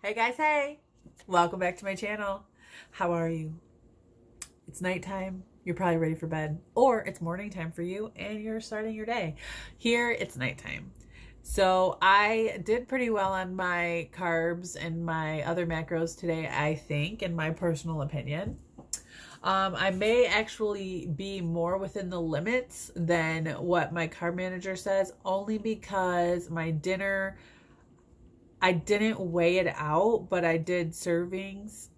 Hey guys, hey! Welcome back to my channel. How are you? It's nighttime. You're probably ready for bed. Or it's morning time for you and you're starting your day. Here, it's nighttime. So I did pretty well on my carbs and my other macros today, I think, in my personal opinion. I may actually be more within the limits than what my carb manager says, only because my dinner, I didn't weigh it out, but I did servings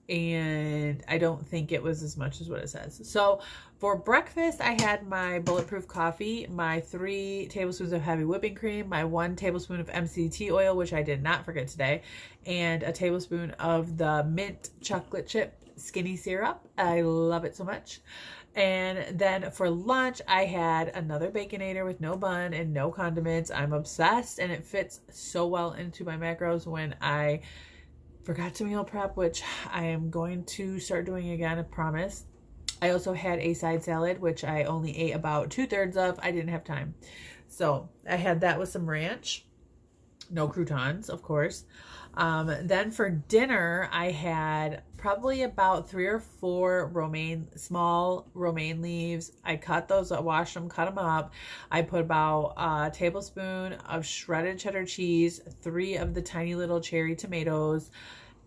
and I don't think it was as much as what it says. So for breakfast, I had my bulletproof coffee, my 3 tablespoons of heavy whipping cream, my 1 tablespoon of MCT oil, which I did not forget today, and a tablespoon of the mint chocolate chip skinny syrup. I love it so much. And then for lunch, I had another Baconator with no bun and no condiments. I'm obsessed, and it fits so well into my macros when I forgot to meal prep, which I am going to start doing again, I promise. I also had a side salad, which I only ate about 2/3 of. I didn't have time. So I had that with some ranch. No croutons, of course. Then for dinner, I had probably about 3 or 4 small romaine leaves. I cut those, I washed them, cut them up. I put about a tablespoon of shredded cheddar cheese, 3 of the tiny little cherry tomatoes.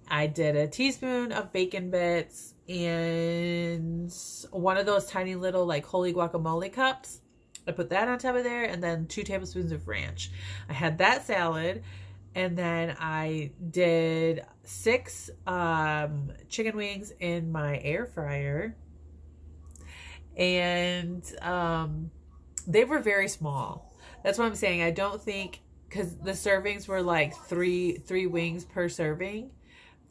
I did a teaspoon of bacon bits and 1 of those tiny little like holy guacamole cups. I put that on top of there, and then 2 tablespoons of ranch. I had that salad, and then I did 6 chicken wings in my air fryer, and they were very small. That's what I'm saying. I don't think, because the servings were like three wings per serving.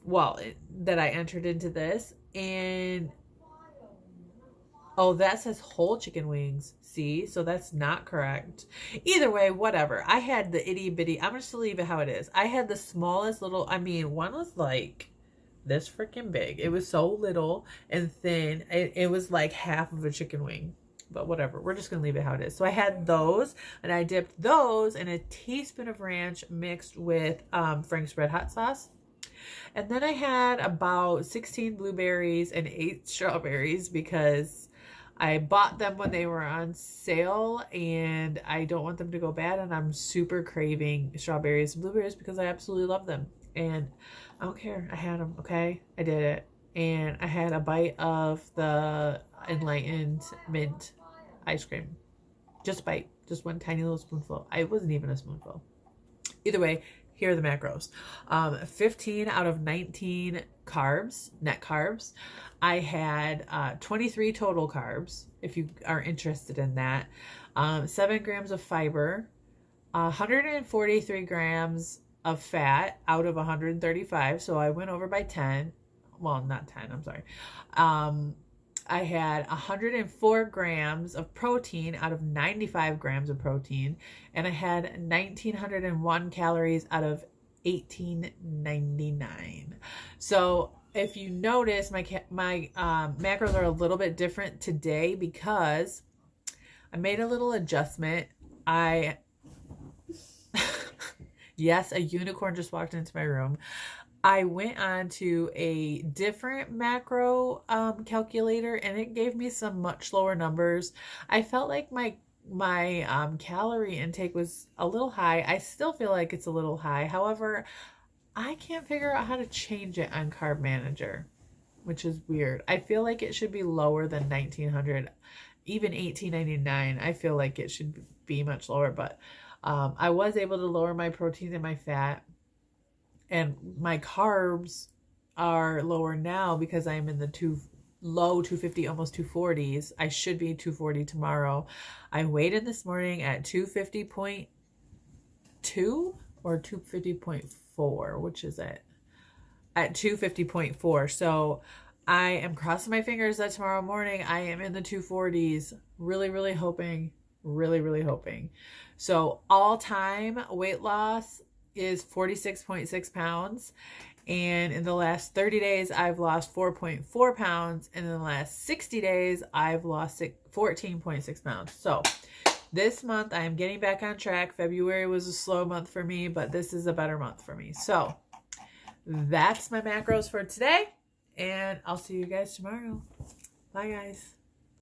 Well, that I entered into this, and oh, that says whole chicken wings. See? So that's not correct. Either way, whatever. I had the itty bitty. I'm just to leave it how it is. I had the smallest little, one was like this freaking big. It was so little and thin. It was like half of a chicken wing. But whatever. We're just going to leave it how it is. So I had those, and I dipped those in a teaspoon of ranch mixed with Frank's Red Hot sauce. And then I had about 16 blueberries and 8 strawberries because I bought them when they were on sale, and I don't want them to go bad, and I'm super craving strawberries and blueberries because I absolutely love them. And I don't care. I had them, okay? I did it. And I had a bite of the Enlightened mint ice cream. Just a bite. Just 1 tiny little spoonful. It wasn't even a spoonful. Either way, here are the macros. 15 out of 19 carbs, net carbs. I had 23 total carbs, if you are interested in that. 7 grams of fiber, 143 grams of fat out of 135. So I went over by 10. Well, not 10, I'm sorry. I had 104 grams of protein out of 95 grams of protein, and I had 1,901 calories out of 1,899. So if you notice, my macros are a little bit different today because I made a little adjustment. Yes, a unicorn just walked into my room. I went on to a different macro calculator, and it gave me some much lower numbers. I felt like my calorie intake was a little high. I still feel like it's a little high. However, I can't figure out how to change it on Carb Manager, which is weird. I feel like it should be lower than 1900, even 1899. I feel like it should be much lower, but I was able to lower my protein and my fat. And my carbs are lower now because I'm in the low 250, almost 240s. I should be 240 tomorrow. I weighed in this morning at 250.2 or 250.4, which is it? At 250.4. So I am crossing my fingers that tomorrow morning I am in the 240s. Really, really hoping. Really, really hoping. So all-time weight loss is 46.6 pounds, and in the last 30 days I've lost 4.4 pounds, and in the last 60 days I've lost 14.6 pounds. So this month I'm getting back on track. February was a slow month for me, but this is a better month for me. So that's my macros for today. And I'll see you guys tomorrow. Bye, guys.